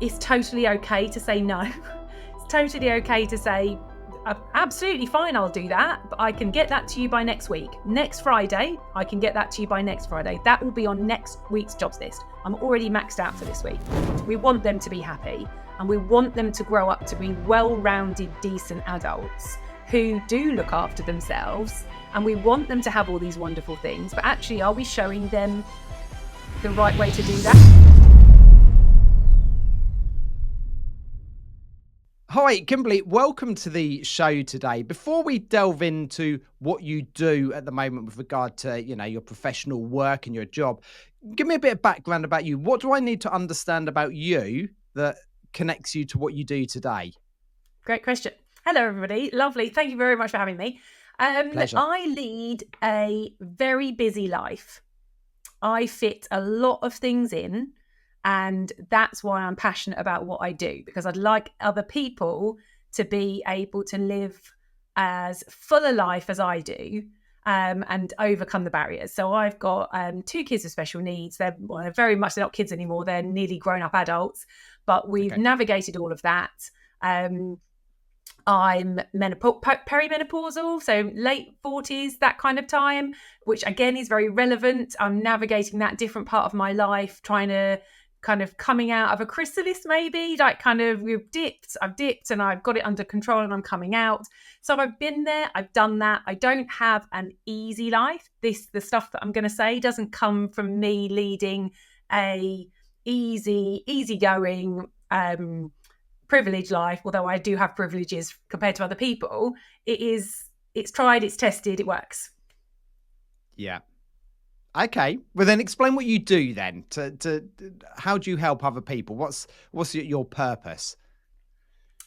it's totally okay to say no. It's totally okay to say, absolutely fine, I'll do that, but I can get that to you by next week. Next Friday, I can get that to you by next Friday. That will be on next week's jobs list. I'm already maxed out for this week. We want them to be happy, and we want them to grow up to be well-rounded, decent adults who do look after themselves, and we want them to have all these wonderful things. But actually, are we showing them the right way to do that? Hi, Kimberley. Welcome to the show today. Before we delve into what you do at the moment with regard to, your professional work and your job, give me a bit of background about you. What do I need to understand about you that connects you to what you do today? Great question. Hello, everybody. Lovely. Thank you very much for having me. Pleasure. I lead a very busy life. I fit a lot of things in. And that's why I'm passionate about what I do, because I'd like other people to be able to live as full a life as I do, and overcome the barriers. So I've got 2 kids with special needs. They're very much, they're not kids anymore. They're nearly grown up adults, but we've navigated all of that. I'm perimenopausal, so late 40s, that kind of time, which again is very relevant. I'm navigating that different part of my life, trying to kind of coming out of a chrysalis, maybe, like kind of I've dipped and I've got it under control and I'm coming out. So I've been there, I've done that. I don't have an easy life. The stuff that I'm going to say doesn't come from me leading a easygoing, privileged life, although I do have privileges compared to other people. It's tried, it's tested, it works. Yeah. Okay. Well, then explain what you do then. To how do you help other people? What's your purpose?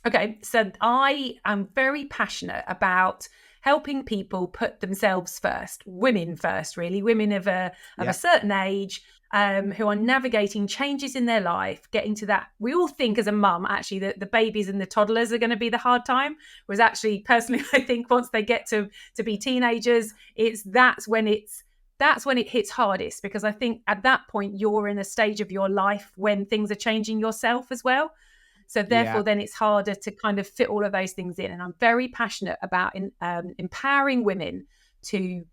Okay, so I am very passionate about helping people put themselves first, women first, really, women of a certain age, who are navigating changes in their life, getting to that. We all think as a mum, actually, that the babies and the toddlers are going to be the hard time. Whereas actually, personally, I think once they get to be teenagers, that's when it hits hardest, because I think at that point you're in a stage of your life when things are changing yourself as well. So therefore, then it's harder to kind of fit all of those things in. And I'm very passionate about empowering women to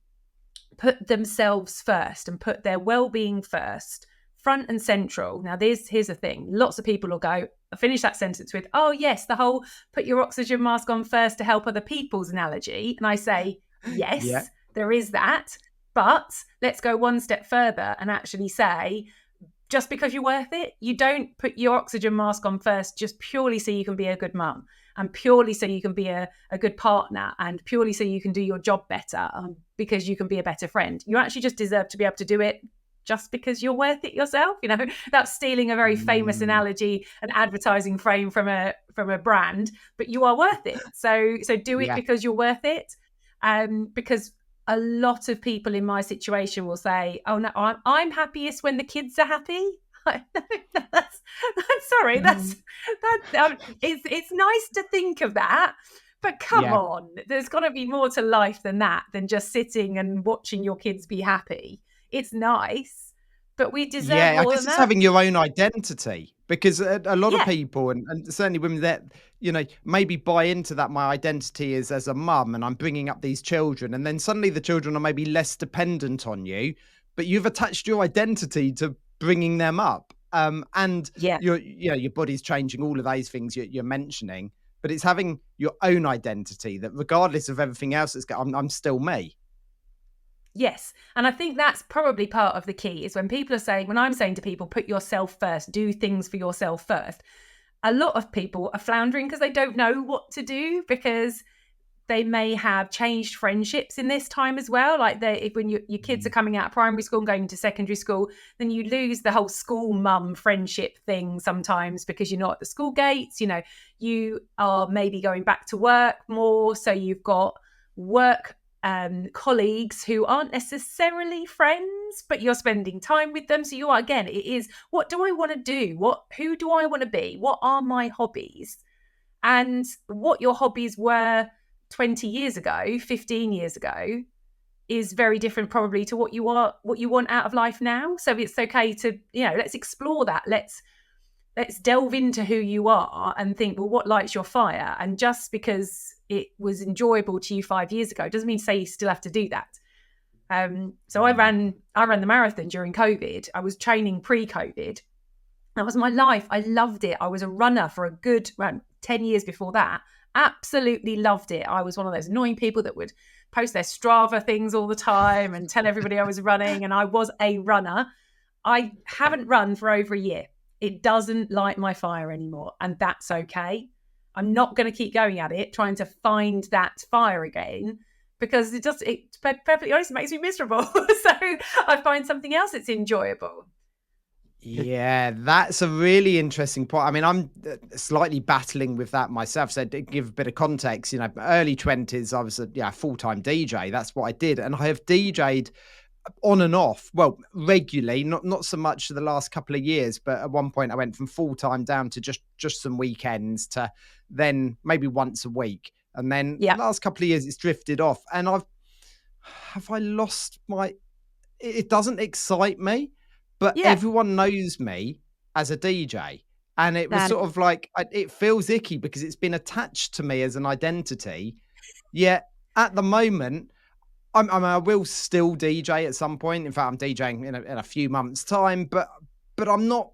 put themselves first and put their well-being first, front and central. Now, here's the thing. Lots of people will go, finish that sentence with, oh, yes, the whole put your oxygen mask on first to help other people's analogy. And I say, yes, there is that. But let's go one step further and actually say, just because you're worth it, you don't put your oxygen mask on first just purely so you can be a good mum, and purely so you can be a good partner, and purely so you can do your job better, because you can be a better friend. You actually just deserve to be able to do it just because you're worth it yourself. That's stealing a very famous analogy, an advertising frame from a brand, but you are worth it. So do it because you're worth it. Because a lot of people in my situation will say, oh no, I'm happiest when the kids are happy. It's nice to think of that, but come on, there's got to be more to life than that, than just sitting and watching your kids be happy. It's nice, but we deserve more than that. I guess it's having your own identity, because a lot of people, and certainly women that, maybe buy into that. My identity is as a mum, and I'm bringing up these children, and then suddenly the children are maybe less dependent on you, but you've attached your identity to bringing them up. Your body's changing, all of those things you're mentioning, but it's having your own identity that regardless of everything else that's I'm still me. Yes. And I think that's probably part of the key, is when I'm saying to people, put yourself first, do things for yourself first. A lot of people are floundering because they don't know what to do, because they may have changed friendships in this time as well. Like when your kids are coming out of primary school and going into secondary school, then you lose the whole school mum friendship thing sometimes, because you're not at the school gates. You are maybe going back to work more. So you've got work colleagues who aren't necessarily friends, but you're spending time with them. So you are, again, it is, what do I want to do? Who do I want to be? What are my hobbies? And what your hobbies were 20 years ago, 15 years ago, is very different probably to what you want out of life now. So it's okay to, let's explore that. let's delve into who you are and think, well, what lights your fire? And just because it was enjoyable to you 5 years ago doesn't mean to say you still have to do that. So I ran the marathon during COVID. I was training pre-COVID. That was my life. I loved it. I was a runner for a good 10 years before that. Absolutely loved it. I was one of those annoying people that would post their Strava things all the time and tell everybody I was running, and I was a runner. I haven't run for over a year. It doesn't light my fire anymore, and that's okay. I'm not going to keep going at it, trying to find that fire again, because it's perfectly honest, it makes me miserable. So I find something else that's enjoyable. Yeah, that's a really interesting point. I mean, I'm slightly battling with that myself. So to give a bit of context, early 20s, I was a full-time DJ. That's what I did. And I have DJ'd on and off, well, regularly, not so much for the last couple of years, but at one point I went from full-time down to just some weekends to then maybe once a week. And then the last couple of years it's drifted off. And I lost it doesn't excite me, but everyone knows me as a DJ. And it was sort of like, it feels icky because it's been attached to me as an identity. Yet at the moment, I will still DJ at some point. In fact, I'm DJing in a few months' time, but I'm not.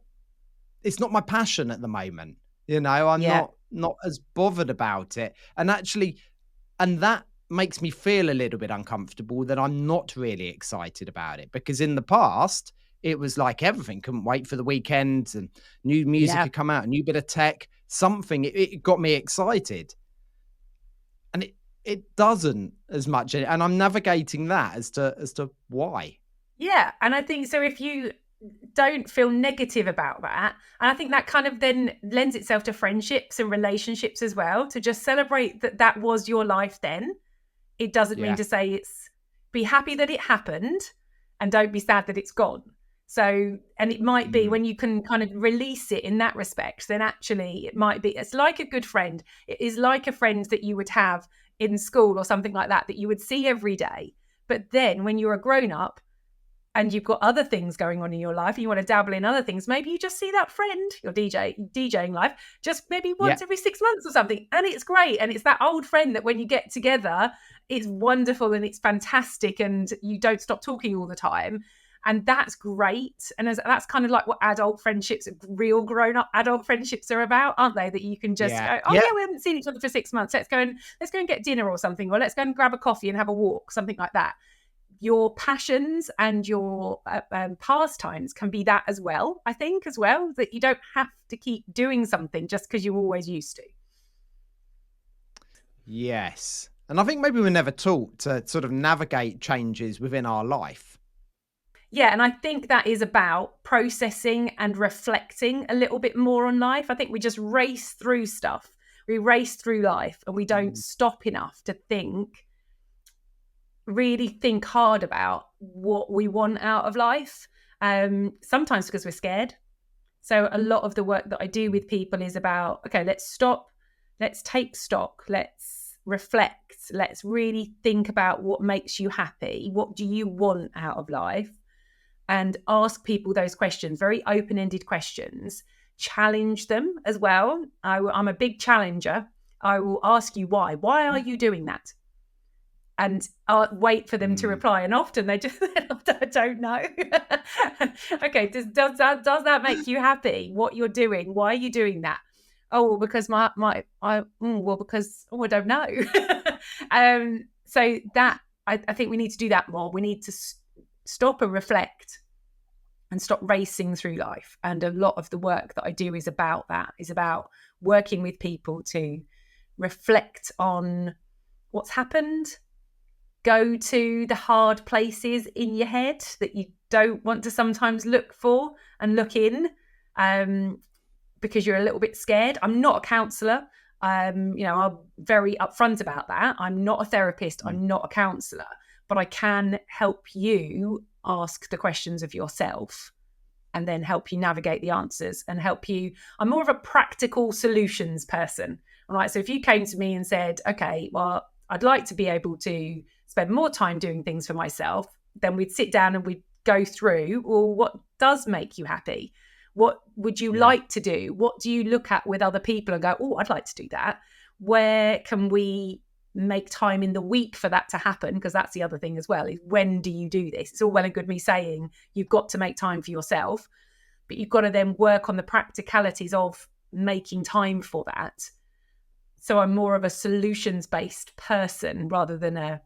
It's not my passion at the moment. I'm not as bothered about it, and that makes me feel a little bit uncomfortable that I'm not really excited about it, because in the past it was like everything. Couldn't wait for the weekends, and new music had come out, a new bit of tech, something. It got me excited, and it doesn't as much, and I'm navigating that as to why. Yeah, and I think so if you don't feel negative about that, and I think that kind of then lends itself to friendships and relationships as well, to just celebrate that was your life then. It doesn't mean to say be happy that it happened and don't be sad that it's gone. So, and it might be when you can kind of release it in that respect, then actually it might be, it's like a good friend. It is like a friend that you would have in school or something like that you would see every day. But then when you're a grown up and you've got other things going on in your life and you want to dabble in other things, maybe you just see that friend, your DJing life, just maybe once every 6 months or something. And it's great. And it's that old friend that when you get together, it's wonderful and it's fantastic and you don't stop talking all the time. And that's great. And that's kind of like what adult friendships, real grown-up adult friendships are about, aren't they? That you can just go, we haven't seen each other for 6 months. Let's go and get dinner or something, or let's go and grab a coffee and have a walk, something like that. Your passions and your pastimes can be that as well, I think, as well, that you don't have to keep doing something just because you always used to. Yes. And I think maybe we're never taught to sort of navigate changes within our life. Yeah, and I think that is about processing and reflecting a little bit more on life. I think we just race through stuff. We race through life and we don't stop enough to really think hard about what we want out of life. Sometimes because we're scared. So a lot of the work that I do with people is about, okay, let's stop, let's take stock, let's reflect, let's really think about what makes you happy. What do you want out of life? And ask people those questions, very open-ended questions. Challenge them as well. I'm a big challenger. I will ask you why. Why are you doing that? And I'll wait for them to reply. And often they just I don't know. Okay, does that make you happy? What you're doing? Why are you doing that? Oh, well, because I don't know. So that I think we need to do that more. We need to stop and reflect and stop racing through life. And a lot of the work that I do is about that, is about working with people to reflect on what's happened, go to the hard places in your head that you don't want to sometimes look for and look in, because you're a little bit scared. I'm not a counsellor. I'm very upfront about that. I'm not a therapist. I'm not a counsellor. But I can help you ask the questions of yourself and then help you navigate the answers and help you. I'm more of a practical solutions person. All right. So if you came to me and said, okay, well, I'd like to be able to spend more time doing things for myself, then we'd sit down and we'd go through, well, what does make you happy? What would you Yeah. like to do? What do you look at with other people and go, oh, I'd like to do that? Where can we make time in the week for that to happen? Because that's the other thing as well, is when do you do this? It's all well and good me saying you've got to make time for yourself, but you've got to then work on the practicalities of making time for that. So I'm more of a solutions-based person rather than a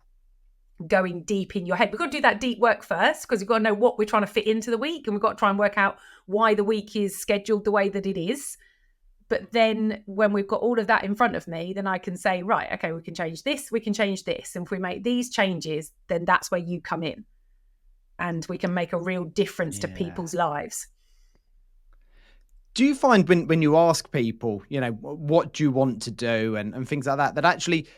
going deep in your head. We've got to do that deep work first, because we've got to know what we're trying to fit into the week, and we've got to try and work out why the week is scheduled the way that it is. But then when we've got all of that in front of me, then I can say, right, okay, we can change this, we can change this. And if we make these changes, then that's where you come in and we can make a real difference to people's lives. Do you find when you ask people, what do you want to do and things like that, that actually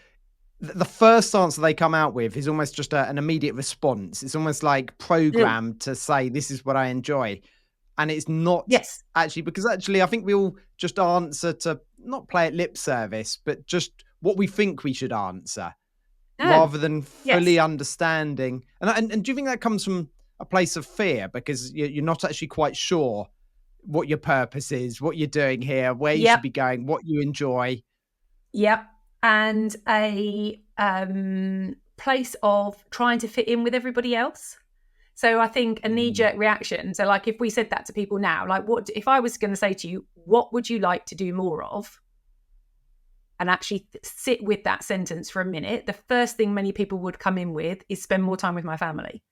the first answer they come out with is almost just an immediate response? It's almost like programmed to say, this is what I enjoy. And it's not Yes. actually, because actually I think we all just answer to not play at lip service, but just what we think we should answer rather than fully understanding. And do you think that comes from a place of fear, because you're not actually quite sure what your purpose is, what you're doing here, where you should be going, what you enjoy? Yep. And a place of trying to fit in with everybody else. So I think a knee-jerk reaction. So like if we said that to people now, like what if I was going to say to you, what would you like to do more of? And actually sit with that sentence for a minute. The first thing many people would come in with is spend more time with my family.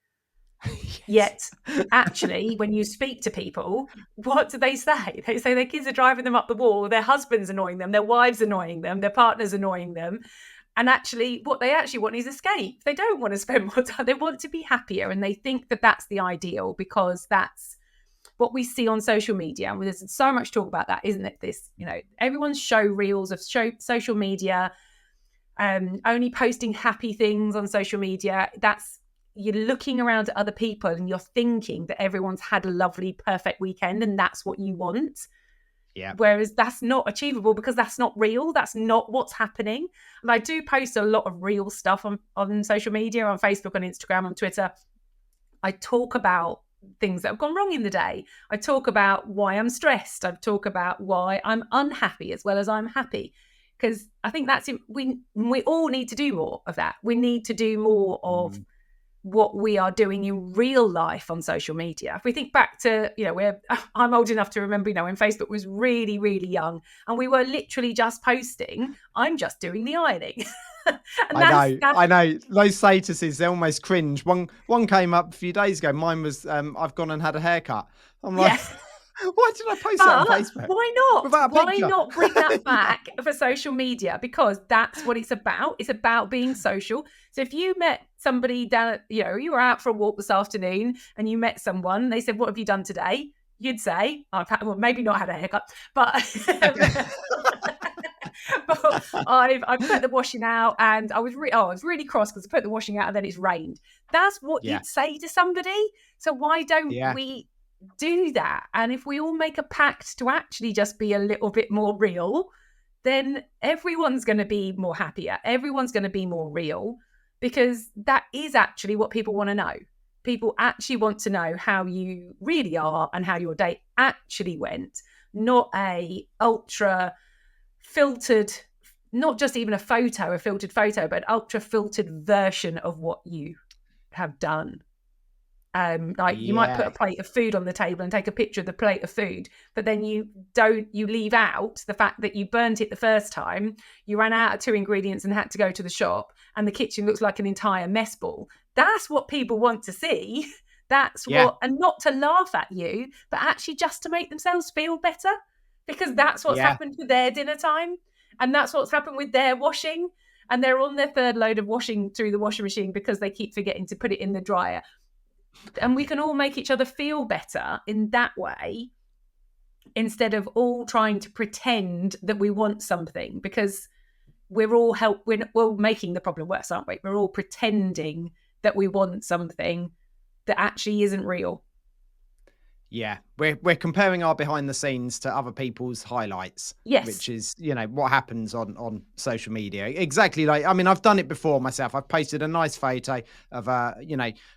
Yet, actually, when you speak to people, what do they say? They say their kids are driving them up the wall, their husband's annoying them, their wives annoying them, their partner's annoying them. And actually, what they actually want is escape. They don't want to spend more time. They want to be happier. And they think that that's the ideal, because that's what we see on social media. And there's so much talk about that, isn't it? This, everyone's show reels of social media, only posting happy things on social media. You're looking around at other people and you're thinking that everyone's had a lovely, perfect weekend and that's what you want. Yeah. Whereas that's not achievable, because that's not real. That's not what's happening. And I do post a lot of real stuff on social media, on Facebook, on Instagram, on Twitter. I talk about things that have gone wrong in the day. I talk about why I'm stressed. I talk about why I'm unhappy as well as I'm happy. Because I think that's it. We all need to do more of that. We need to do more of what we are doing in real life on social media. If we think back to, I'm old enough to remember, when Facebook was really, really young and we were literally just posting, I'm just doing the ironing. I know. Those statuses, they're almost cringe. One came up a few days ago. Mine was, I've gone and had a haircut. I'm like, why did I post that on Facebook? Why not? Without a picture? Why not bring that back for social media? Because that's what it's about. It's about being social. So if you met somebody down at, you were out for a walk this afternoon and you met someone, they said, what have you done today? You'd say, maybe not had a haircut, but but I put the washing out and I was really cross because I put the washing out and then it's rained. That's what you'd say to somebody. So why don't we do that? And if we all make a pact to actually just be a little bit more real, then everyone's going to be more happier. Everyone's going to be more real, because that is actually what people want to know. People actually want to know how you really are and how your day actually went, not a ultra filtered, not just even a filtered photo, but an ultra filtered version of what you have done. You might put a plate of food on the table and take a picture of the plate of food, but then you leave out the fact that you burnt it the first time, you ran out of 2 ingredients and had to go to the shop, and the kitchen looks like an entire mess ball. That's what people want to see. That's what, and not to laugh at you, but actually just to make themselves feel better, because that's what's happened with their dinner time, and that's what's happened with their washing, and they're on their 3rd load of washing through the washing machine because they keep forgetting to put it in the dryer. And we can all make each other feel better in that way, instead of all trying to pretend that we want something, because we're all making the problem worse, aren't we? We're all pretending that we want something that actually isn't real. Yeah, we're comparing our behind the scenes to other people's highlights. Yes. Which is, what happens on social media. Exactly. Like, I've done it before myself. I've posted a nice photo of a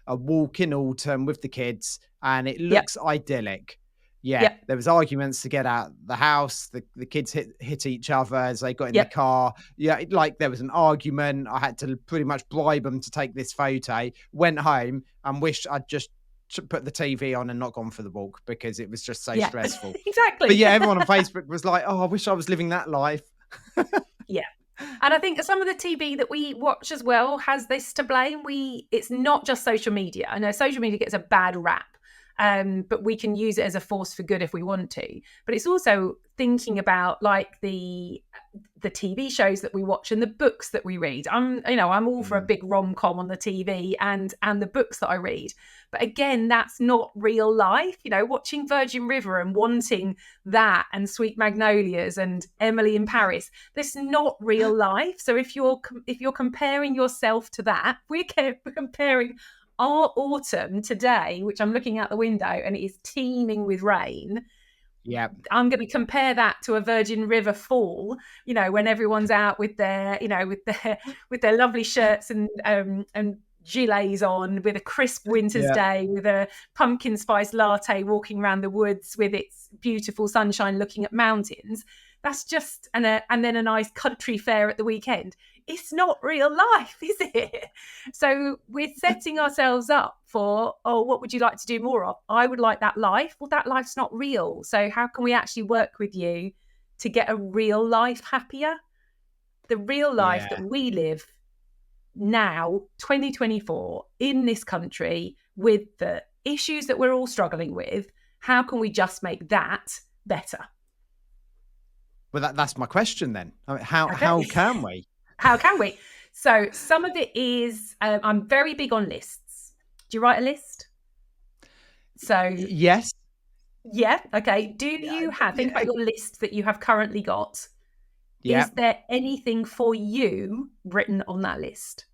walk in autumn with the kids, and it looks idyllic. Yeah, Yep. there was arguments to get out the house. The kids hit each other as they got in the Yep. car. Yeah, like there was an argument. I had to pretty much bribe them to take this photo. Went home and wished I'd just put the TV on and not gone for the walk because it was just so Yeah. stressful. But Exactly. yeah, everyone on Facebook was like, "Oh, I wish I was living that life." Yeah. And I think some of the TV that we watch as well has this to blame. It's not just social media. I know social media gets a bad rap, but we can use it as a force for good if we want to. But it's also thinking about like the TV shows that we watch and the books that we read. I'm all for a big rom-com on the TV and the books that I read. But again, that's not real life. Watching Virgin River and wanting that and Sweet Magnolias and Emily in Paris, this is not real life. So if you're comparing yourself to that, we're comparing our autumn today, which I'm looking out the window and it is teeming with rain. Yeah, I'm going to compare that to a Virgin River fall, when everyone's out with their, with their lovely shirts and gilets on, with a crisp winter's yeah, day, with a pumpkin spice latte, walking around the woods with its beautiful sunshine, looking at mountains. That's just and then a nice country fair at the weekend. It's not real life, is it? So we're setting ourselves up for, what would you like to do more of? I would like that life. Well, that life's not real. So how can we actually work with you to get a real life happier? The real life yeah. that we live now, 2024, in this country, with the issues that we're all struggling with, how can we just make that better? Well, that's my question then. I mean, how Okay. can we? How can we? So some of it is, I'm very big on lists. Do you write a list? So Yes. yeah, okay. Do Yeah. you think about your list that you have currently got. Yeah. Is there anything for you written on that list?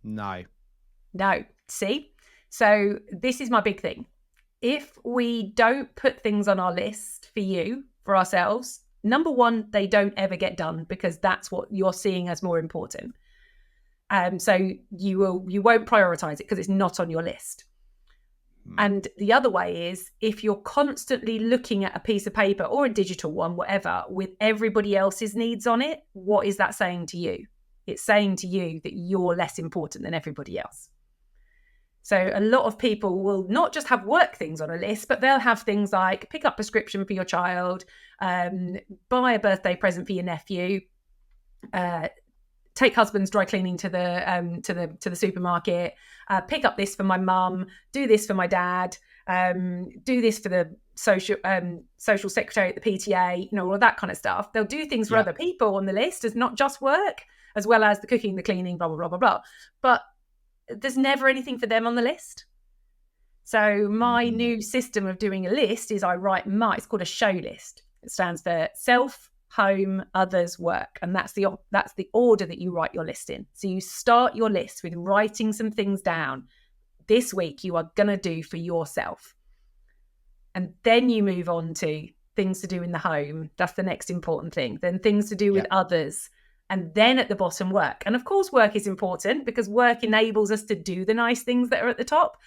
No. No. See? So this is my big thing. If we don't put things on our list for ourselves, number one, they don't ever get done because that's what you're seeing as more important. So you won't prioritize it because it's not on your list. And the other way is if you're constantly looking at a piece of paper or a digital one, whatever, with everybody else's needs on it, what is that saying to you? It's saying to you that you're less important than everybody else. So a lot of people will not just have work things on a list, but they'll have things like pick up prescription for your child, buy a birthday present for your nephew, take husband's dry cleaning to the supermarket, pick up this for my mum, do this for my dad, do this for the social secretary at the PTA, all of that kind of stuff. They'll do things for other people on the list as not just work, as well as the cooking, the cleaning, blah, blah, blah, blah, blah. But there's never anything for them on the list. So my new system of doing a list is it's called a show list. It stands for self, home, others, work. And that's the order that you write your list in. So you start your list with writing some things down this week you are going to do for yourself. And then you move on to things to do in the home. That's the next important thing. Then things to do with others. And then at the bottom, work. And of course, work is important because work enables us to do the nice things that are at the top.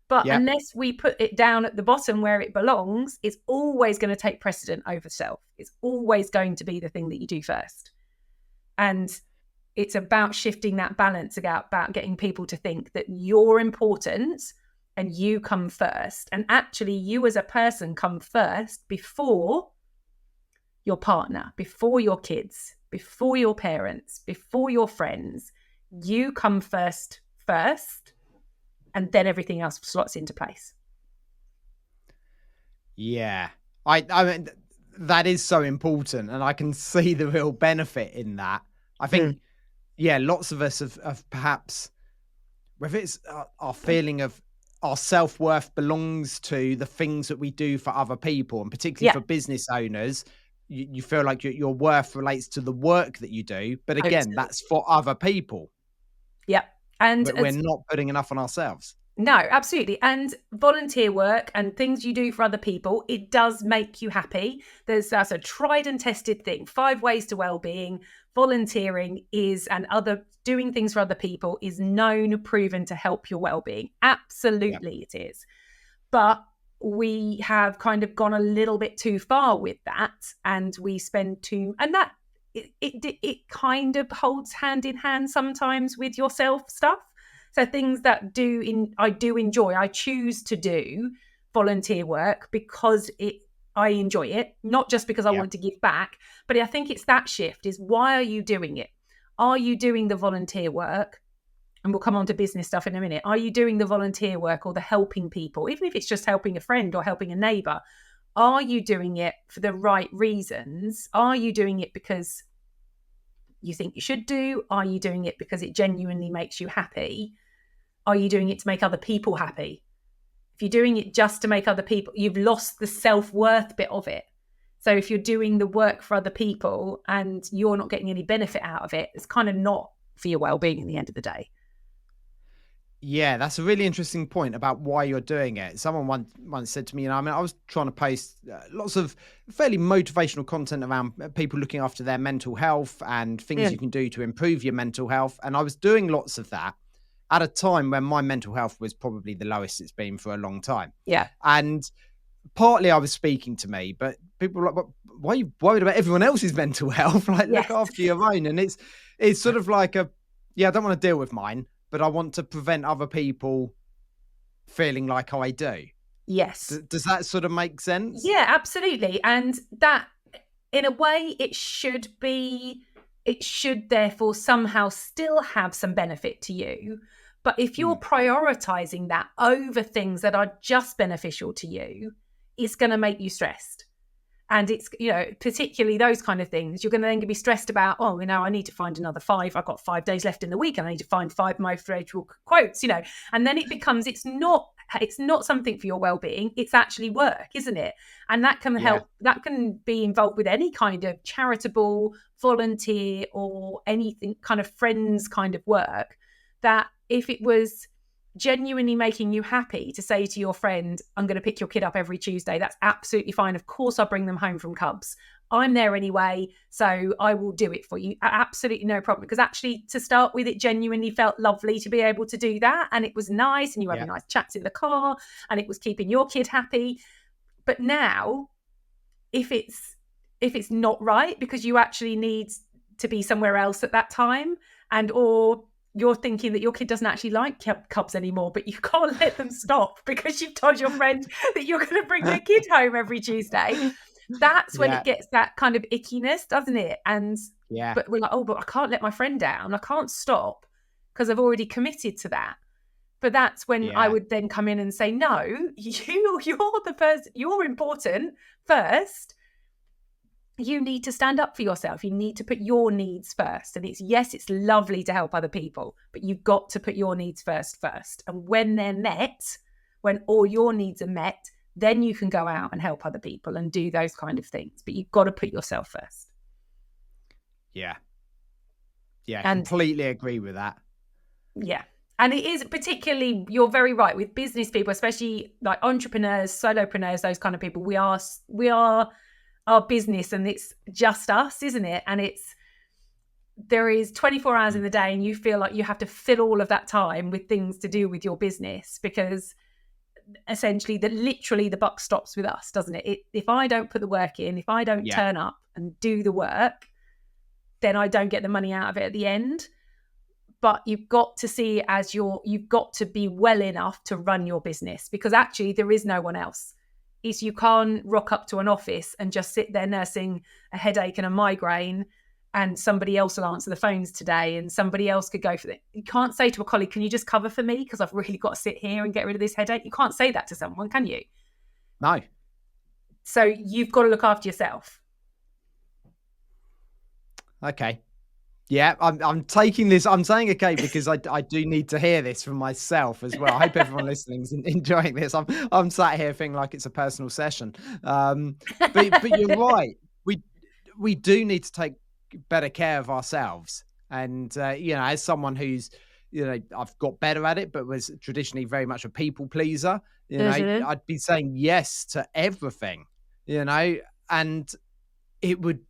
But unless we put it down at the bottom where it belongs, it's always going to take precedent over self. It's always going to be the thing that you do first. And it's about shifting that balance, about getting people to think that you're important and you come first. And actually, you as a person come first before your partner, before your kids, before your parents, before your friends. You come first, and then everything else slots into place. Yeah. I mean, that is so important, and I can see the real benefit in that. I think, lots of us have perhaps, whether it's our feeling of our self-worth belongs to the things that we do for other people, and particularly for business owners, you feel like your worth relates to the work that you do. But again, that's for other people. Yep. And we're not putting enough on ourselves. No, absolutely. And volunteer work and things you do for other people, it does make you happy. That's a tried and tested thing. 5 ways to well-being. Volunteering doing things for other people is known, proven to help your well-being. Absolutely, it is. But we have kind of gone a little bit too far with that, and we spend and that it kind of holds hand in hand sometimes with your self stuff. So things that I do enjoy, I choose to do volunteer work because I enjoy it, not just because I Yeah. want to give back, but I think it's that shift is, why are you doing it? Are you doing the volunteer work? And we'll come on to business stuff in a minute. Are you doing the volunteer work or the helping people, even if it's just helping a friend or helping a neighbor? Are you doing it for the right reasons? Are you doing it because you think you should do? Are you doing it because it genuinely makes you happy? Are you doing it to make other people happy? If you're doing it just to make other people, you've lost the self-worth bit of it. So if you're doing the work for other people and you're not getting any benefit out of it, it's kind of not for your well-being at the end of the day. Yeah, that's a really interesting point about why you're doing it. Someone once said to me, I mean, I was trying to post lots of fairly motivational content around people looking after their mental health and things you can do to improve your mental health. And I was doing lots of that at a time when my mental health was probably the lowest it's been for a long time. Yeah. And partly I was speaking to me, but people were like, why are you worried about everyone else's mental health? Like, Yes. look after your own. And it's sort of like I don't want to deal with mine, but I want to prevent other people feeling like I do. Yes. Does that sort of make sense? Yeah, absolutely. And that, in a way, it should therefore somehow still have some benefit to you. But if you're prioritizing that over things that are just beneficial to you, it's going to make you stressed. And it's, particularly those kind of things, you're going to then be stressed about, I need to find another 5. I've got 5 days left in the week and I need to find 5 motivational quotes, and then it becomes, it's not something for your well-being. It's actually work, isn't it? And that can help, that can be involved with any kind of charitable, volunteer, or anything kind of friends kind of work, that if it was genuinely making you happy to say to your friend, I'm going to pick your kid up every Tuesday, that's absolutely fine. Of course, I'll bring them home from Cubs. I'm there anyway, so I will do it for you. Absolutely no problem. Because actually, to start with, it genuinely felt lovely to be able to do that. And it was nice. And you were having nice chats in the car and it was keeping your kid happy. But now, if it's not right because you actually need to be somewhere else at that time, or you're thinking that your kid doesn't actually like Cubs anymore, but you can't let them stop because you've told your friend that you're going to bring their kid home every Tuesday. That's when it gets that kind of ickiness, doesn't it? And but we're like, but I can't let my friend down. I can't stop because I've already committed to that. But that's when I would then come in and say, no, you're the first. You're important first. You need to stand up for yourself. You need to put your needs first. And it's lovely to help other people, but you've got to put your needs first. And when they're met, when all your needs are met, then you can go out and help other people and do those kind of things. But you've got to put yourself first. Yeah. Yeah, completely agree with that. Yeah. And it is particularly, you're very right, with business people, especially like entrepreneurs, solopreneurs, those kind of people. We are our business and it's just us, isn't it? And there is 24 hours in the day and you feel like you have to fill all of that time with things to do with your business, because essentially literally the buck stops with us, doesn't it? If I don't put the work in, if I don't turn up and do the work, then I don't get the money out of it at the end. But you've got to see it as you've got to be well enough to run your business, because actually there is no one else. You can't rock up to an office and just sit there nursing a headache and a migraine and somebody else will answer the phones today and somebody else could go for it. You can't say to a colleague, can you just cover for me because I've really got to sit here and get rid of this headache? You can't say that to someone, can you? No. So you've got to look after yourself. Okay. Yeah, I'm taking this. I'm saying okay because I do need to hear this from myself as well. I hope everyone listening is enjoying this. I'm sat here feeling like it's a personal session. But you're right. We do need to take better care of ourselves. And as someone who's I've got better at it, but was traditionally very much a people pleaser. I'd be saying yes to everything. And it would.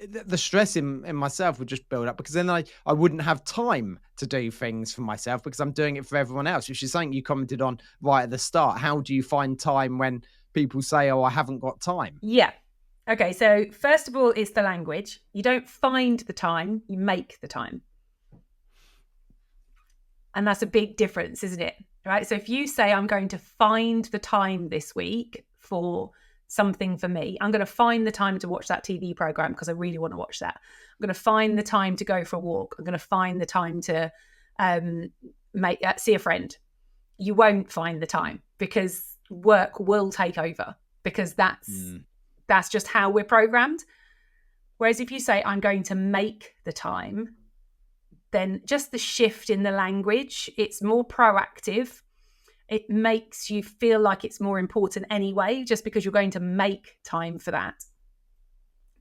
the stress in myself would just build up, because then I wouldn't have time to do things for myself because I'm doing it for everyone else, which is something you commented on right at the start. How do you find time when people say, oh, I haven't got time? Yeah. Okay. So first of all, it's the language. You don't find the time, you make the time. And that's a big difference, isn't it? Right. So if you say, I'm going to find the time this week for something for me, I'm going to find the time to watch that TV program because I really want to watch that. I'm going to find the time to go for a walk. I'm going to find the time to see a friend. You won't find the time because work will take over, because that's just how we're programmed. Whereas if you say, I'm going to make the time, then just the shift in the language, it's more proactive. It makes you feel like it's more important anyway, just because you're going to make time for that.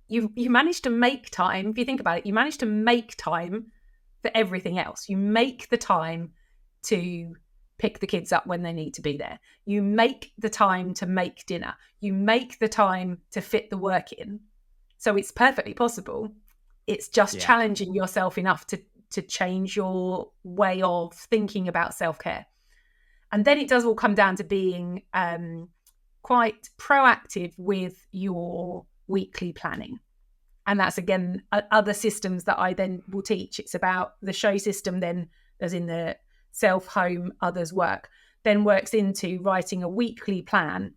You manage to make time. If you think about it, you manage to make time for everything else. You make the time to pick the kids up when they need to be there. You make the time to make dinner. You make the time to fit the work in. So it's perfectly possible. It's just challenging yourself enough to change your way of thinking about self-care. And then it does all come down to being quite proactive with your weekly planning. And that's, again, other systems that I then will teach. It's about the show system, then as in the self, home, others, work, then works into writing a weekly plan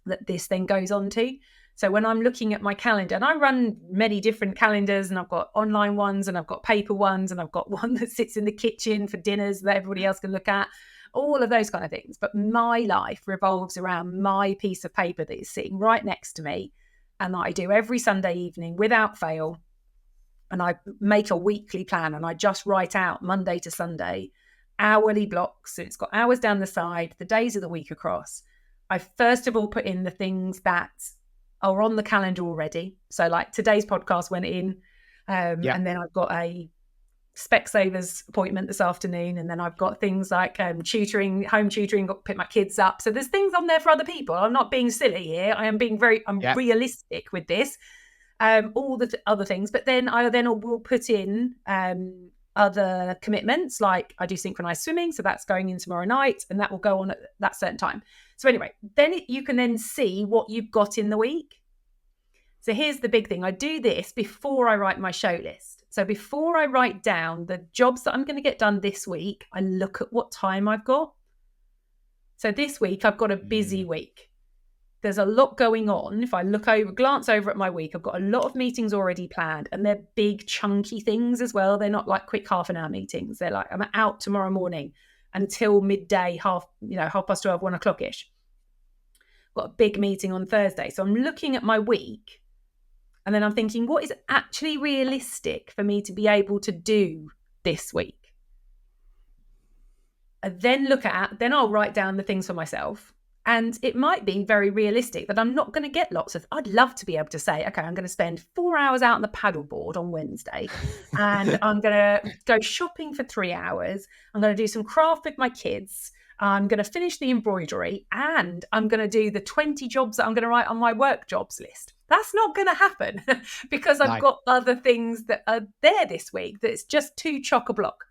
that this then goes on to. So when I'm looking at my calendar, and I run many different calendars, and I've got online ones and I've got paper ones, and I've got one that sits in the kitchen for dinners that everybody else can look at, all of those kind of things. But my life revolves around my piece of paper that is sitting right next to me, and that I do every Sunday evening without fail. And I make a weekly plan, and I just write out Monday to Sunday, hourly blocks. So it's got hours down the side, the days of the week across. I first of all put in the things that are on the calendar already. So like today's podcast went in, and then I've got a Specsavers appointment this afternoon, and then I've got things like home tutoring, got to pick my kids up. So there's things on there for other people. I'm not being silly here. I am being realistic with this. All the other things, but then I will put in other commitments, like I do synchronized swimming, so that's going in tomorrow night, and that will go on at that certain time. So anyway, then you can then see what you've got in the week. So here's the big thing. I do this before I write my show list. So before I write down the jobs that I'm going to get done this week, I look at what time I've got. So this week I've got a busy week. There's a lot going on. If I glance over at my week, I've got a lot of meetings already planned, and they're big chunky things as well. They're not like quick half an hour meetings. They're like, I'm out tomorrow morning until midday, 12:30, 1 o'clock-ish. Got a big meeting on Thursday. So I'm looking at my week, and then I'm thinking, what is actually realistic for me to be able to do this week? I then I'll write down the things for myself. And it might be very realistic that I'm not going to get I'd love to be able to say, okay, I'm going to spend 4 hours out on the paddleboard on Wednesday, and I'm going to go shopping for 3 hours. I'm going to do some craft with my kids. I'm going to finish the embroidery, and I'm going to do the 20 jobs that I'm going to write on my work jobs list. That's not going to happen because I've got other things that are there this week that's just too chock-a-block.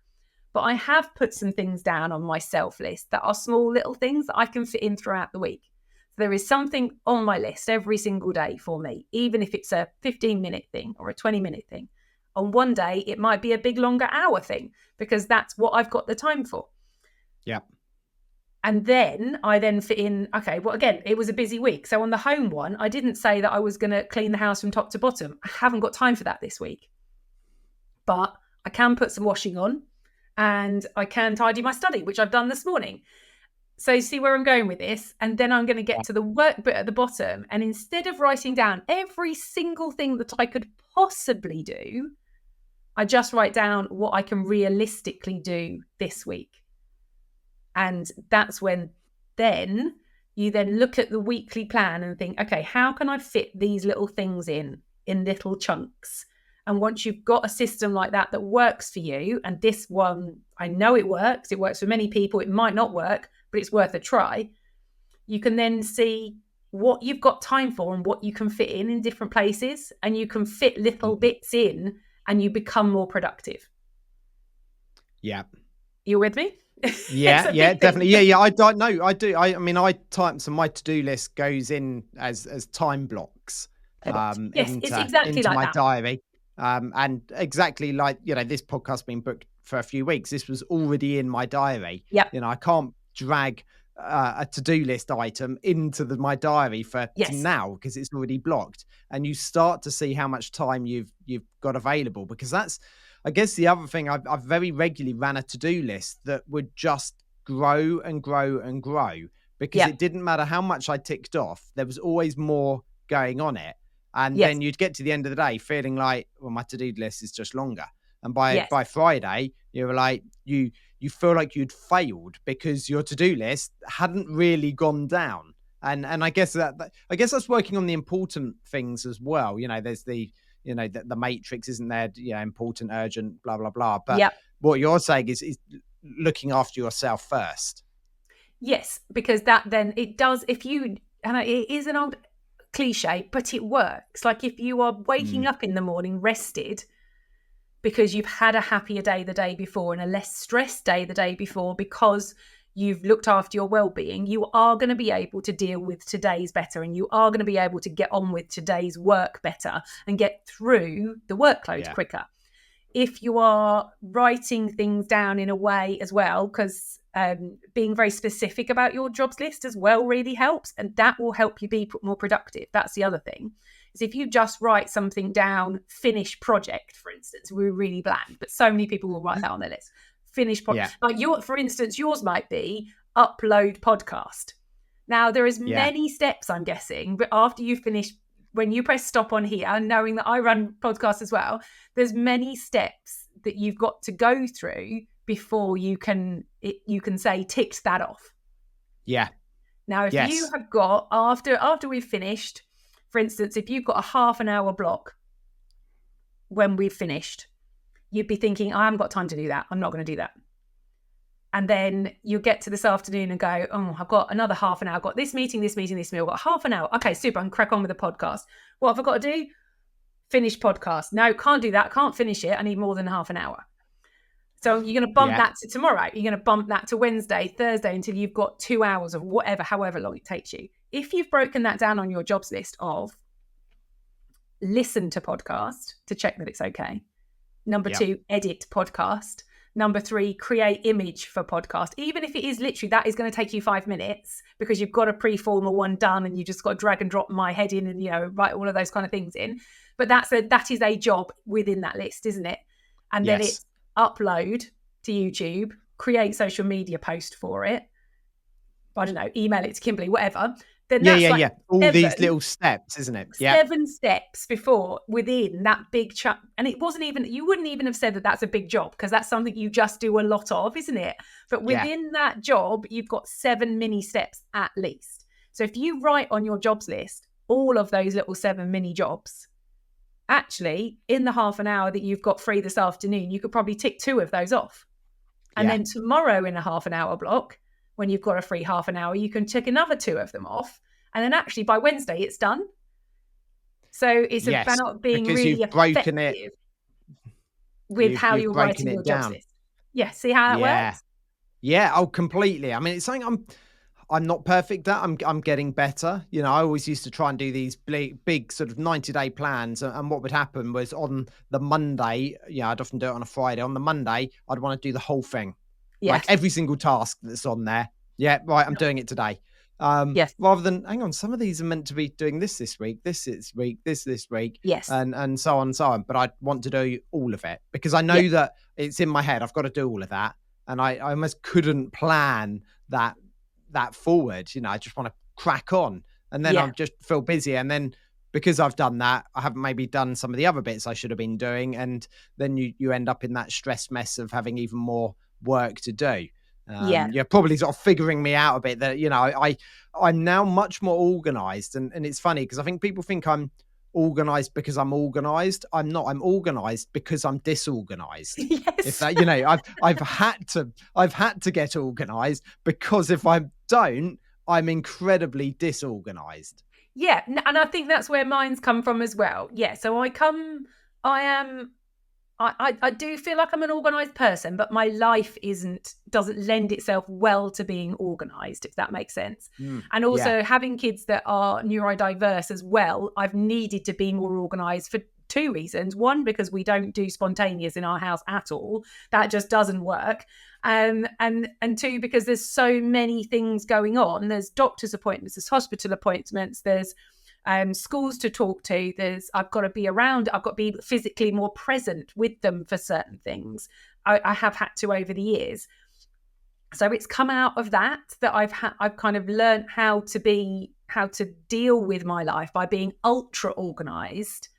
But I have put some things down on my self list that are small little things that I can fit in throughout the week. There is something on my list every single day for me, even if it's a 15-minute thing or a 20-minute thing. On one day, it might be a big longer hour thing because that's what I've got the time for. Yeah. And then I fit in, okay, well, again, it was a busy week. So on the home one, I didn't say that I was going to clean the house from top to bottom. I haven't got time for that this week. But I can put some washing on. And I can tidy my study, which I've done this morning. So see where I'm going with this? And then I'm going to get to the work bit at the bottom. And instead of writing down every single thing that I could possibly do, I just write down what I can realistically do this week. And that's when then you then look at the weekly plan and think, okay, how can I fit these little things in little chunks? And once you've got a system like that works for you, and this one, I know it works for many people, it might not work, but it's worth a try. You can then see what you've got time for and what you can fit in different places, and you can fit little bits in and you become more productive. Yeah. You with me? Yeah, yeah, definitely. Yeah, yeah. I don't know. I do. I mean, I type, so my to-do list goes in as time blocks Yes, it's exactly into like my that. diary. And exactly like, this podcast's been booked for a few weeks. This was already in my diary. Yep. I can't drag a to-do list item into my diary for Yes. now because it's already blocked. And you start to see how much time you've got available, because that's, I guess, the other thing. I've very regularly ran a to-do list that would just grow and grow and grow, because Yep. it didn't matter how much I ticked off. There was always more going on it. And Yes. then you'd get to the end of the day feeling like, well, my to-do list is just longer. And by Yes. Friday, you were like, you feel like you'd failed because your to-do list hadn't really gone down. And I guess that's working on the important things as well. There's the matrix, isn't there? Important, urgent, blah, blah, blah. But Yep. what you're saying is looking after yourself first. Yes, because that then it does, and it is an old cliche, but it works. Like if you are waking up in the morning rested because you've had a happier day the day before and a less stressed day the day before because you've looked after your well-being, you are going to be able to deal with today's better, and you are going to be able to get on with today's work better and get through the workload quicker. If you are writing things down in a way as well, because being very specific about your jobs list as well really helps, and that will help you be more productive. That's the other thing, is if you just write something down, finished project, for instance, we're really bland, but so many people will write that on their list. Finished project. Like for instance, yours might be upload podcast. Now there is many steps, I'm guessing, but after you finish, when you press stop on here, knowing that I run podcasts as well, there's many steps that you've got to go through before you can say ticked that off. Yeah. Now, if you have got, after we've finished, for instance, if you've got a half an hour block when we've finished, you'd be thinking, I haven't got time to do that. I'm not going to do that. And then you'll get to this afternoon and go, oh, I've got another half an hour. I've got this meeting. I've got half an hour. Okay, super. I can crack on with the podcast. What have I got to do? Finish podcast. No, can't do that. Can't finish it. I need more than half an hour. So you're going to bump that to tomorrow. You're going to bump that to Wednesday, Thursday, until you've got 2 hours of whatever, however long it takes you. If you've broken that down on your jobs list of listen to podcast to check that it's okay. Number 2, edit podcast. Number 3, create image for podcast. Even if it is literally, that is going to take you 5 minutes because you've got a pre-formal one done and you just got to drag and drop my head in and, write all of those kind of things in. But that is a job within that list, isn't it? And then it's upload to YouTube, create social media post for it. I don't know, email it to Kimberley, whatever. Then that's all these little steps, isn't it? 7 steps before within that big chunk. And it wasn't even, you wouldn't even have said that that's a big job because that's something you just do a lot of, isn't it? But within that job, you've got 7 mini steps at least. So if you write on your jobs list all of those little 7 mini jobs, actually in the half an hour that you've got free this afternoon, you could probably tick 2 of those off. And then tomorrow in a half an hour block, when you've got a free half an hour, you can tick another 2 of them off. And then actually by Wednesday, it's done. So it's about being really effective with how you're writing your jobs list. Yeah, see how that works? Yeah, oh, completely. I mean, it's something I'm not perfect at. I'm getting better. I always used to try and do these big sort of 90-day plans. And what would happen was on the Monday, I'd often do it on a Friday. On the Monday, I'd want to do the whole thing. Like every single task that's on there. Yeah, right, I'm doing it today. Rather than, hang on, some of these are meant to be doing this week, this week, this week, and so on and so on. But I want to do all of it because I know that it's in my head. I've got to do all of that. And I almost couldn't plan that forward. I just want to crack on. And then I just feel busy. And then because I've done that, I haven't maybe done some of the other bits I should have been doing. And then you end up in that stress mess of having even more work to do. You're probably sort of figuring me out a bit that, I'm now much more organized. And it's funny because I think people think I'm organized because I'm organized. I'm not. I'm organized because I'm disorganized. If that, I've had to get organized because if I don't, I'm incredibly disorganized. Yeah, and I think that's where mine's come from as well. Yeah, so I am, I do feel like I'm an organised person, but my life doesn't lend itself well to being organised, if that makes sense. And Yeah. also having kids that are neurodiverse as well, I've needed to be more organised for two reasons. One, because we don't do spontaneous in our house at all. That just doesn't work. And two, because there's so many things going on. There's doctor's appointments, there's hospital appointments, there's schools to talk to. I've got to be around. I've got to be physically more present with them for certain things. I have had to over the years. So it's come out of that I've kind of learned how to deal with my life by being ultra organized,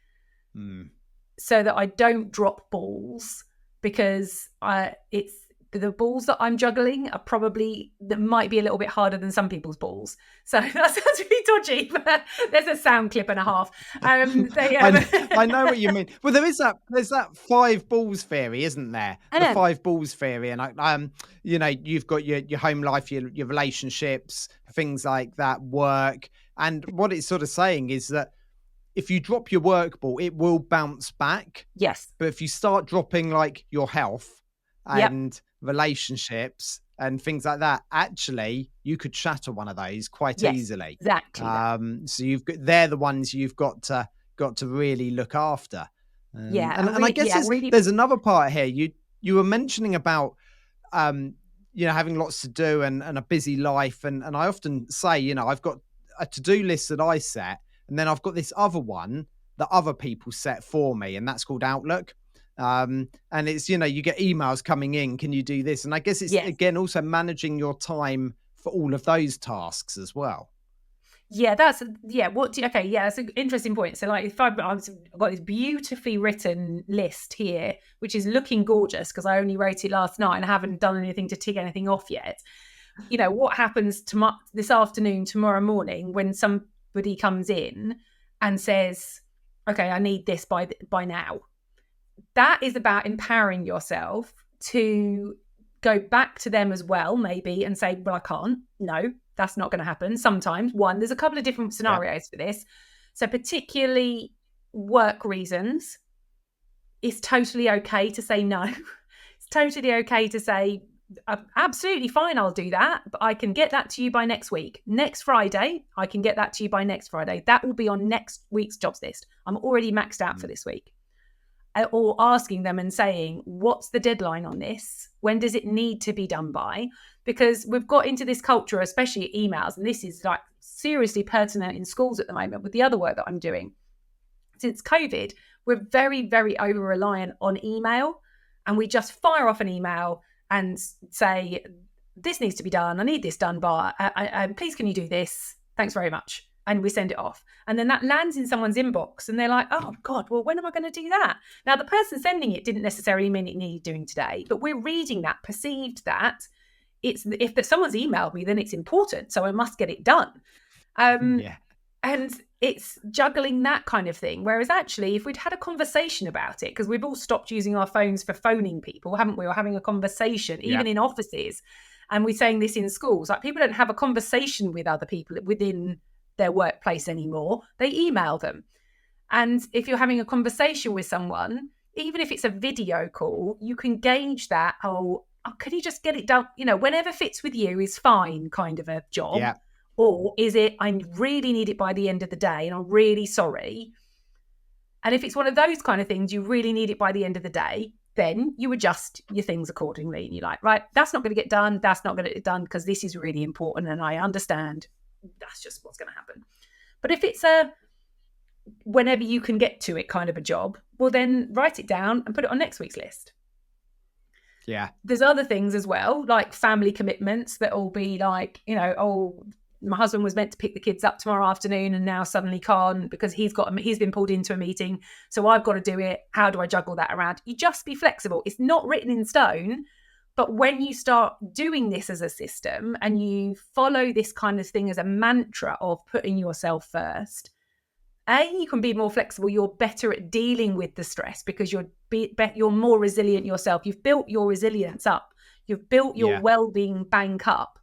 so that I don't drop balls, because it's the balls that I'm juggling that might be a little bit harder than some people's balls. So that sounds really dodgy, but there's a sound clip and a half. I know what you mean. Well, there's that 5 balls theory, isn't there? The 5 balls theory, and you've got your home life, your relationships, things like that, work, and what it's sort of saying is that if you drop your work ball, it will bounce back. Yes. But if you start dropping like your health and relationships and things like that, actually you could shatter one of those quite easily. Exactly. So they're the ones you've got to really look after. And I guess there's another part here. You were mentioning about having lots to do and a busy life, and I often say, I've got a to-do list that I set, and then I've got this other one that other people set for me, and that's called Outlook. And it's, you get emails coming in, can you do this? And I guess it's again also managing your time for all of those tasks as well. That's an interesting point. So like, if I've got this beautifully written list here, which is looking gorgeous because I only wrote it last night and I haven't done anything to tick anything off yet. What happens this afternoon, tomorrow morning, when somebody comes in and says, okay, I need this by now. That is about empowering yourself to go back to them as well, maybe, and say, well, I can't. No, that's not going to happen. Sometimes, there's a couple of different scenarios for this. So particularly work reasons, it's totally okay to say no. It's totally okay to say, absolutely fine, I'll do that, but I can get that to you by next week. Next Friday, I can get that to you by next Friday. That will be on next week's jobs list. I'm already maxed out for this week. Or asking them and saying, what's the deadline on this? When does it need to be done by? Because we've got into this culture, especially emails, and this is like seriously pertinent in schools at the moment with the other work that I'm doing. Since COVID, we're very, very over-reliant on email, and we just fire off an email and say, this needs to be done. I need this done by, please can you do this? Thanks very much. And we send it off. And then that lands in someone's inbox and they're like, oh God, well, when am I going to do that? Now, the person sending it didn't necessarily mean it needed doing today, but we're reading that, perceived that if someone's emailed me, then it's important. So I must get it done. And it's juggling that kind of thing. Whereas actually, if we'd had a conversation about it, because we've all stopped using our phones for phoning people, haven't we? Or having a conversation, even in offices. And we're saying this in schools, like people don't have a conversation with other people within their workplace anymore. They email them. And if you're having a conversation with someone, even if it's a video call, you can gauge that, can you just get it done? Whenever fits with you is fine, kind of a job. Yeah. Or is it, I really need it by the end of the day and I'm really sorry. And if it's one of those kind of things, you really need it by the end of the day, then you adjust your things accordingly. And you're like, right, that's not going to get done. That's not going to get done because this is really important. And I understand that's just what's going to happen. But if it's a whenever you can get to it kind of a job, well, then write it down and put it on next week's list. Yeah. There's other things as well, like family commitments that will be like, my husband was meant to pick the kids up tomorrow afternoon and now suddenly can't because he's been pulled into a meeting. So I've got to do it. How do I juggle that around? You just be flexible. It's not written in stone, but when you start doing this as a system and you follow this kind of thing as a mantra of putting yourself first, you can be more flexible. You're better at dealing with the stress because you're more resilient yourself. You've built your resilience up. You've built your well-being bank up.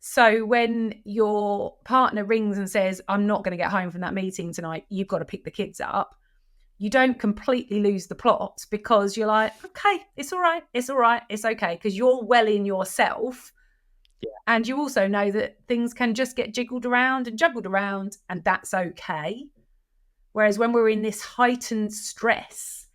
So when your partner rings and says, I'm not going to get home from that meeting tonight, you've got to pick the kids up, you don't completely lose the plot, because you're like, okay, it's all right, it's okay, because you're well in yourself. Yeah. And you also know that things can just get jiggled around and juggled around, and that's okay. Whereas when we're in this heightened stress,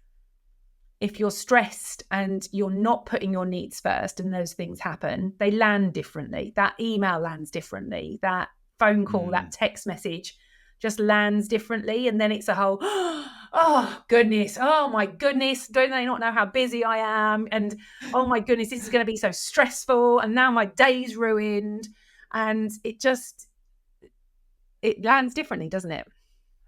if you're stressed and you're not putting your needs first and those things happen, they land differently. That email lands differently. That phone call, that text message just lands differently. And then it's a whole, oh goodness, oh my goodness, don't they not know how busy I am? And oh my goodness, this is going to be so stressful. And now my day's ruined. And it lands differently, doesn't it?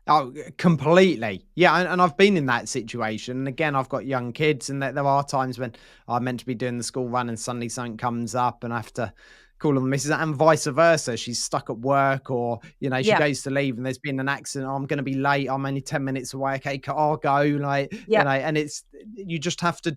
Oh, completely. Yeah, and I've been in that situation. And again, I've got young kids, and there are times when I'm meant to be doing the school run and suddenly something comes up and I have to call on the missus, and vice versa. She's stuck at work, or, she Yeah. goes to leave and there's been an accident. Oh, I'm going to be late. I'm only 10 minutes away. Okay, I'll go. Yeah. And you just have to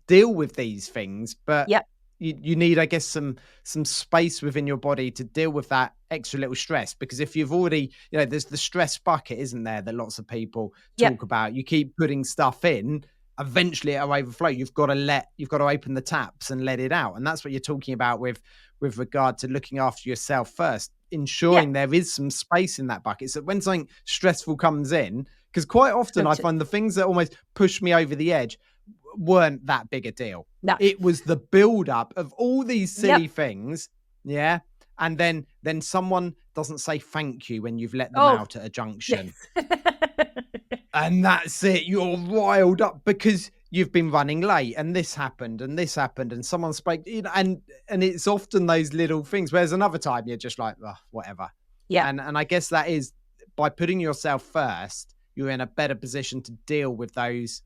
deal with these things, but Yeah. you need, I guess, some space within your body to deal with that extra little stress. Because if you've already, there's the stress bucket, isn't there, that lots of people Yeah. talk about. You keep putting stuff in, eventually it'll overflow. You've got to open the taps and let it out. And that's what you're talking about with regard to looking after yourself first, Yeah. ensuring there is some space in that bucket, so when something stressful comes in, because quite often I Totally. find the things that almost push me over the edge weren't that big a deal. No. It was the build up of all these silly Yep. things. Yeah. And then someone doesn't say thank you when you've let them Oh, out at a junction. yes. And that's it. You're riled up because you've been running late, and this happened and this happened and someone spoke, and it's often those little things. Whereas another time you're just like, oh, whatever. Yeah. And I guess that is, by putting yourself first, you're in a better position to deal with those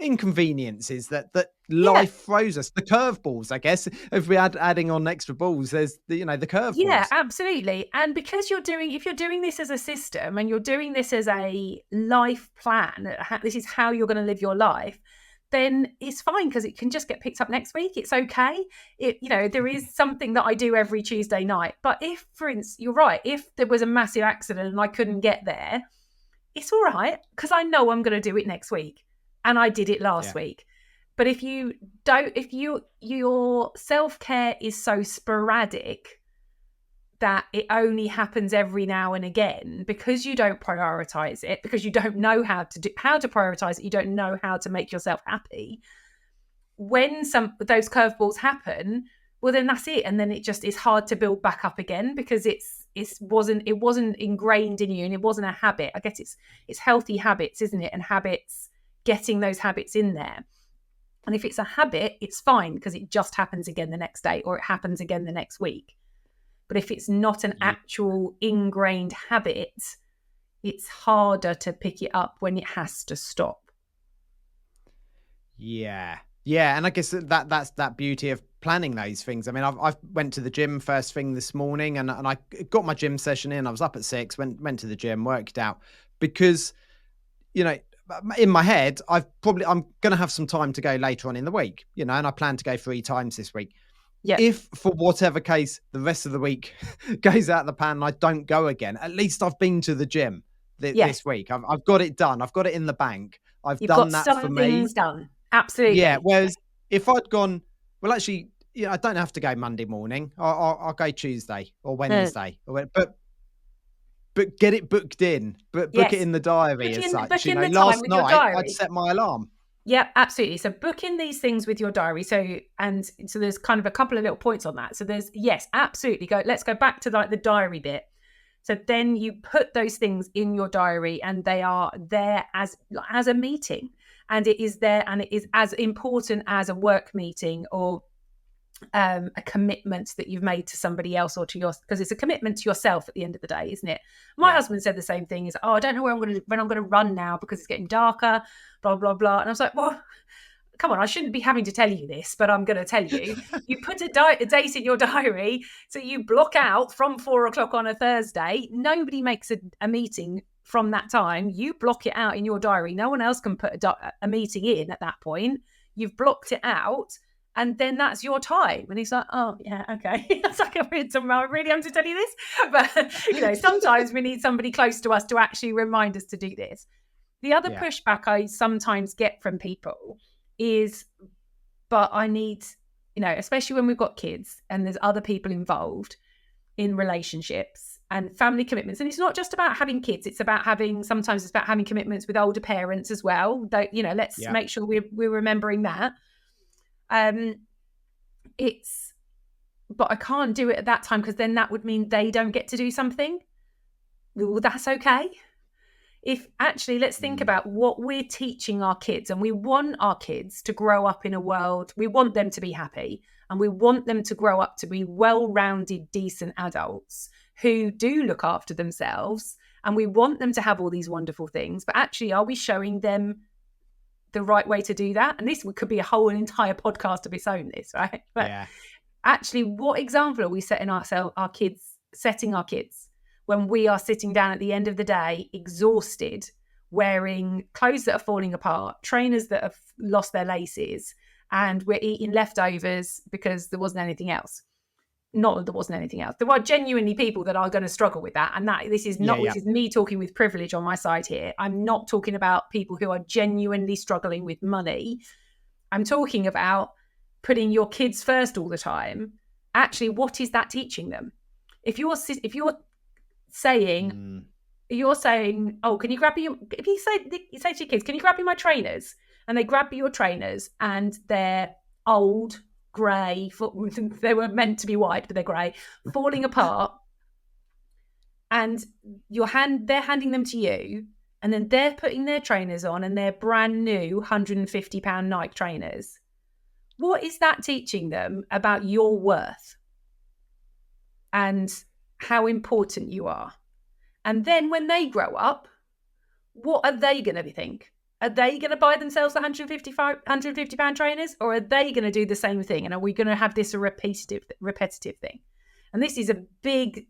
inconveniences that Yeah. life throws us. The curveballs, I guess. If we adding on extra balls, there's the Yeah, curveballs. absolutely. And because if you're doing this as a system and you're doing this as a life plan, this is how you're going to live your life, then it's fine, because it can just get picked up next week. It's okay. There is something that I do every Tuesday night. But if, for instance, you're right, if there was a massive accident and I couldn't get there, it's all right, because I know I'm going to do it next week. And I did it last Yeah. week. But if your self-care is so sporadic that it only happens every now and again, because you don't prioritize it, because you don't know how to prioritize it, you don't know how to make yourself happy. When those curveballs happen, well, then that's it, and then it just is hard to build back up again, because it wasn't ingrained in you, and it wasn't a habit. I guess it's healthy habits, isn't it? And habits, getting those habits in there. And if it's a habit, it's fine, because it just happens again the next day, or it happens again the next week. But if it's not an Yeah. actual ingrained habit, it's harder to pick it up when it has to stop. Yeah. Yeah, and I guess that's that beauty of planning those things. I mean, I've went to the gym first thing this morning, and I got my gym session in. I was up at 6, went to the gym, worked out, because you know in my head I'm going to have some time to go later on in the week, and I plan to go 3 times this week. Yeah. If for whatever case the rest of the week goes out of the pan and I don't go again, at least I've been to the gym Yes. this week. I've got it done. I've got it in the bank. I've You've got done that for some me. things done. Yeah. Absolutely. Whereas if I'd gone, well, actually, I don't have to go Monday morning. I'll go Tuesday or Uh, Wednesday, but get it booked in, but book it yes. in the diary as such. Book in the time Last with your night I'd diary. set my alarm. Yeah, absolutely. So book in these things with your diary. So there's kind of a couple of little points on that. So yes, absolutely. Let's go back to the diary bit. So then you put those things in your diary, and they are there as a meeting, and it is there, and it is as important as a work meeting, or a commitment that you've made to somebody else, or because it's a commitment to yourself at the end of the day, isn't it? My Yeah. husband said the same thing. Is, oh, I don't know when I'm going to run now, because it's getting darker, blah blah blah. And I was like, well, come on, I shouldn't be having to tell you this, but I'm going to tell you. You put a date in your diary, so you block out from 4:00 on a Thursday. Nobody makes a meeting from that time. You block it out in your diary. No one else can put a meeting in at that point. You've blocked it out. And then that's your time. And he's like, oh, yeah, okay. It's like, I really am to tell you this. But, sometimes we need somebody close to us to actually remind us to do this. The other pushback I sometimes get from people is, but I need, especially when we've got kids and there's other people involved in relationships and family commitments. And it's not just about having kids. It's about sometimes it's about having commitments with older parents as well. Let's make sure we're remembering that. But I can't do it at that time because then that would mean they don't get to do something. Well, that's okay. If actually, let's think about what we're teaching our kids, and we want our kids to grow up in a world, we want them to be happy, and we want them to grow up to be well-rounded, decent adults who do look after themselves, and we want them to have all these wonderful things. But actually, are we showing them the right way to do that? And this could be an entire podcast of its own, this, right? But actually, what example are we setting our kids when we are sitting down at the end of the day, exhausted, wearing clothes that are falling apart, trainers that have lost their laces, and we're eating leftovers because there wasn't anything else? Not that there wasn't anything else. There are genuinely people that are going to struggle with that. And this is me talking with privilege on my side here. I'm not talking about people who are genuinely struggling with money. I'm talking about putting your kids first all the time. Actually, what is that teaching them? If you're saying, oh, can you grab me? If you say to your kids, can you grab me my trainers? And they grab your trainers and they're old, grey, they were meant to be white, but they're grey, falling apart. And they're handing them to you, and then they're putting their trainers on and they're brand new £150 Nike trainers. What is that teaching them about your worth and how important you are? And then when they grow up, what are they going to think? Are they going to buy themselves £150 trainers, or are they going to do the same thing? And are we going to have this a repetitive thing? And this is a big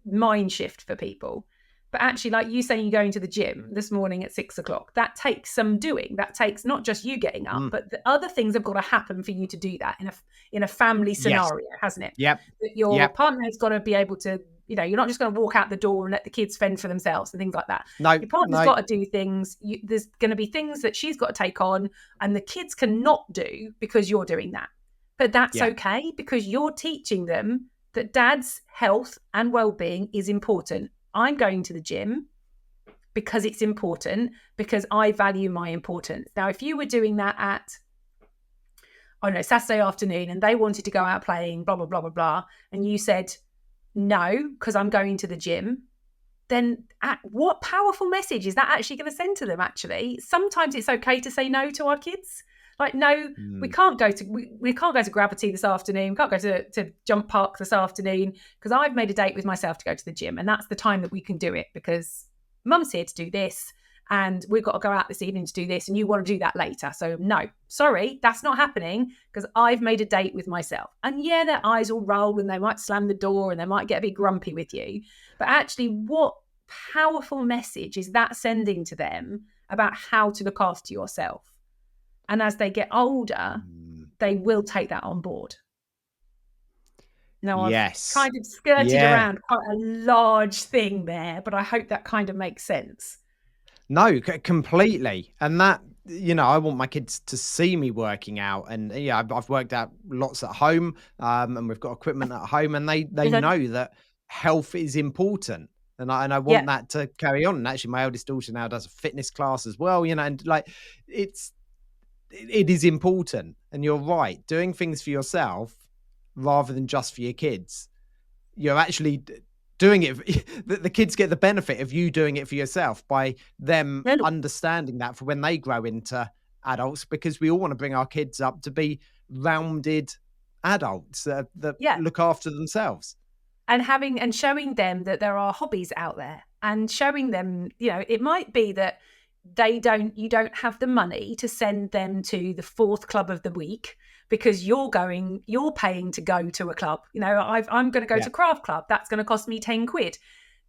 mind shift for people. But actually, like you saying, you're going to the gym this morning at 6:00, that takes some doing. That takes not just you getting up, but the other things have got to happen for you to do that in a family scenario, hasn't it? Yep. That your partner has got to be able to, you're not just going to walk out the door and let the kids fend for themselves and things like that. No, your partner's got to do things. There's going to be things that she's got to take on, and the kids cannot do because you're doing that. But that's okay, because you're teaching them that dad's health and well-being is important. I'm going to the gym because it's important, because I value my importance. Now, if you were doing that at, Saturday afternoon, and they wanted to go out playing, blah, blah, blah, blah, blah, and you said, no, because I'm going to the gym, then what powerful message is that actually going to send to them, actually? Sometimes it's okay to say no to our kids. Like, no, we can't go to Gravity this afternoon. We can't go to Jump Park this afternoon because I've made a date with myself to go to the gym. And that's the time that we can do it because mum's here to do this and we've got to go out this evening to do this and you want to do that later. So no, sorry, that's not happening because I've made a date with myself. And yeah, their eyes will roll and they might slam the door and they might get a bit grumpy with you. But actually, what powerful message is that sending to them about how to look after yourself? And as they get older, they will take that on board. Now, I've kind of skirted around quite a large thing there, but I hope that kind of makes sense. No, completely. And that, I want my kids to see me working out. And I've worked out lots at home, and we've got equipment at home, and they know that health is important. And I want that to carry on. And actually, my eldest daughter now does a fitness class as well, and it is important. And you're right, doing things for yourself rather than just for your kids. You're actually doing it. The kids get the benefit of you doing it for yourself by them understanding that for when they grow into adults, because we all want to bring our kids up to be rounded adults that look after themselves. And showing them that there are hobbies out there, and showing them, it might be that you don't have the money to send them to the 4th club of the week because you're paying to go to a club. I'm going to go to craft club. That's going to cost me 10 quid.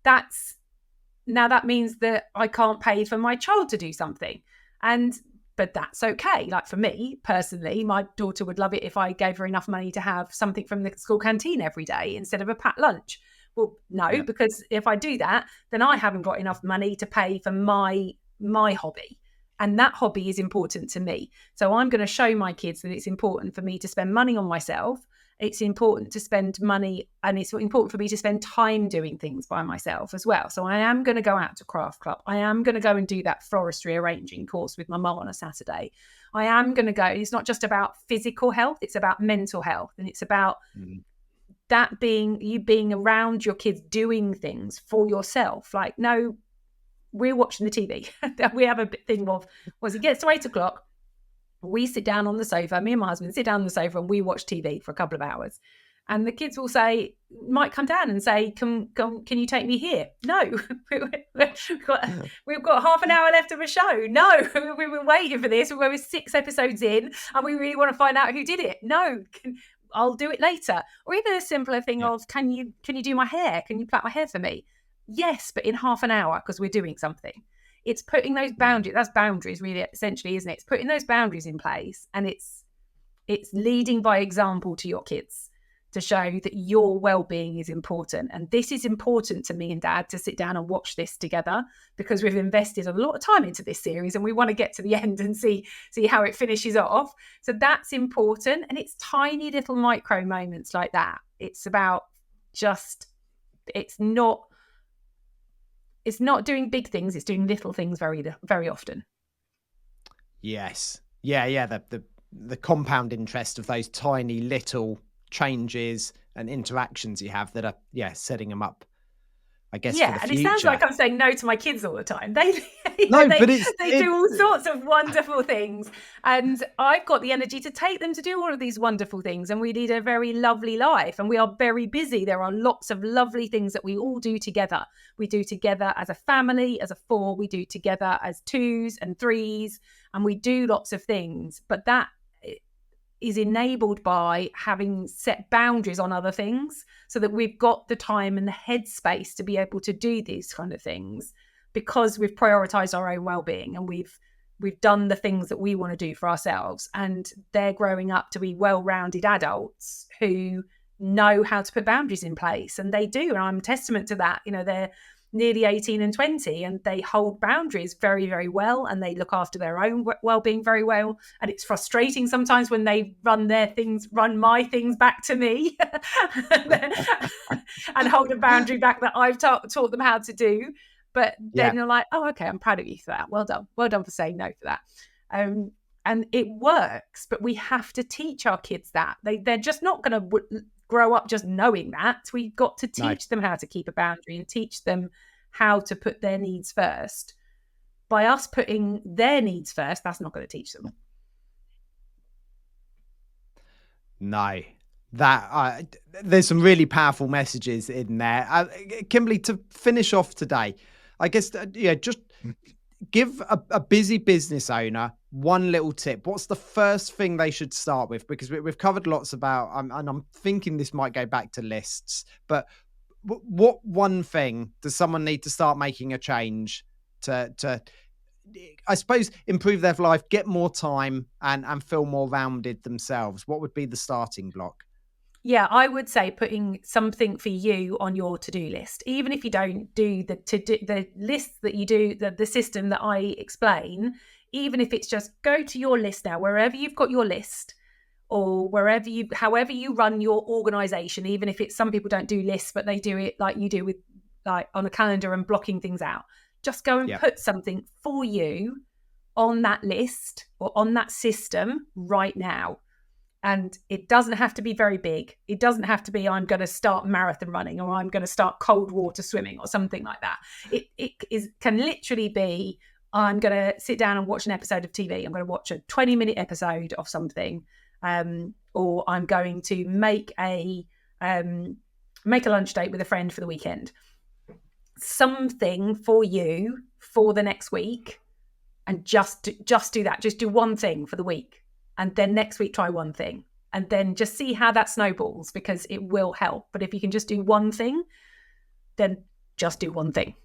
Now that means that I can't pay for my child to do something. And but that's okay. Like for me personally, my daughter would love it if I gave her enough money to have something from the school canteen every day instead of a packed lunch. Well, no, because if I do that, then I haven't got enough money to pay for my hobby. And that hobby is important to me. So I'm going to show my kids that it's important for me to spend money on myself. It's important to spend money, and it's important for me to spend time doing things by myself as well. So I am going to go out to craft club. I am going to go and do that floristry arranging course with my mum on a Saturday. I am going to go. It's not just about physical health. It's about mental health. And it's about that being around your kids doing things for yourself. Like, no, we're watching the TV. We have a thing of, once it gets to 8 o'clock, we sit down on the sofa, me and my husband sit down on the sofa and we watch TV for a couple of hours. And the kids will say, might come down and say, can you take me here? No, we've got half an hour left of a show. No, we've been waiting for this. We're 6 episodes in and we really want to find out who did it. No, I'll do it later. Or even a simpler thing of, can you do my hair? Can you plait my hair for me? Yes, but in half an hour because we're doing something. It's putting those boundaries. That's boundaries, really, essentially, isn't it? It's putting those boundaries in place, and it's leading by example to your kids to show that your well-being is important. And this is important to me and Dad to sit down and watch this together because we've invested a lot of time into this series, and we want to get to the end and see how it finishes off. So that's important, and it's tiny little micro moments like that. It's about it's not doing big things, it's doing little things very, very often. Yes. Yeah. The compound interest of those tiny little changes and interactions you have that are, setting them up, I guess, for the future. And it sounds like I'm saying no to my kids all the time. They do all sorts of wonderful things. And I've got the energy to take them to do all of these wonderful things. And we lead a very lovely life. And we are very busy. There are lots of lovely things that we all do together. We do together as a family, as a 4. We do together as 2s and 3s. And we do lots of things. But that is enabled by having set boundaries on other things so that we've got the time and the headspace to be able to do these kind of things because we've prioritized our own well-being and we've done the things that we want to do for ourselves. And they're growing up to be well-rounded adults who know how to put boundaries in place, and they do. And I'm testament to that. They're nearly 18 and 20 and they hold boundaries very, very well, and they look after their own well-being very well. And it's frustrating sometimes when they run my things back to me and hold a boundary back that I've taught them how to do. But then they're like, oh, okay, I'm proud of you for that. Well done for saying no for that. And it works, but we have to teach our kids that. They're just not going to grow up just knowing that. We've got to teach them how to keep a boundary and teach them how to put their needs first. By us putting their needs first, that's not going to teach them. No, there's some really powerful messages in there. Kimberley, to finish off today, I guess, just give a busy business owner one little tip. What's the first thing they should start with? Because we've covered lots about, and I'm thinking this might go back to lists, but what one thing does someone need to start making a change to I suppose, improve their life, get more time and feel more rounded themselves? What would be the starting block? Yeah, I would say putting something for you on your to-do list. Even if you don't do the list that you do, the system that I explain, even if it's just go to your list now, wherever you've got your list, or however you run your organization, even if it's, some people don't do lists, but they do it like you do with, like, on a calendar and blocking things out. Just go and put something for you on that list or on that system right now. And it doesn't have to be very big. It doesn't have to be, I'm going to start marathon running, or I'm going to start cold water swimming, or something like that. It can literally be, I'm going to sit down and watch an episode of TV. I'm going to watch a 20-minute episode of something, or I'm going to make a lunch date with a friend for the weekend. Something for you for the next week, and just do that. Just do one thing for the week. And then next week, try one thing, and then just see how that snowballs, because it will help. But if you can just do one thing, then just do one thing.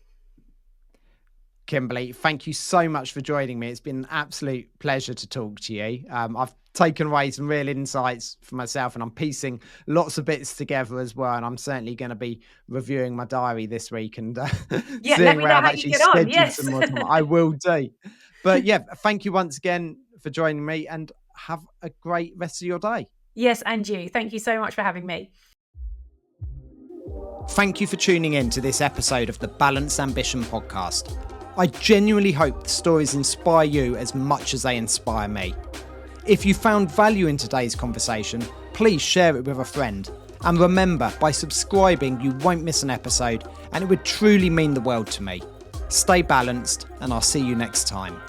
Kimberley, thank you so much for joining me. It's been an absolute pleasure to talk to you. I've taken away some real insights for myself, and I'm piecing lots of bits together as well. And I'm certainly going to be reviewing my diary this week and Yeah, let seeing me where know I've how you actually get on. scheduled Yes. some more time. I will do. But yeah, thank you once again for joining me, and have a great rest of your day. Yes, and you. Thank you so much for having me. Thank you for tuning in to this episode of the Balanced Ambition podcast. I genuinely hope the stories inspire you as much as they inspire me. If you found value in today's conversation, please share it with a friend. And remember, by subscribing, you won't miss an episode, and it would truly mean the world to me. Stay balanced, and I'll see you next time.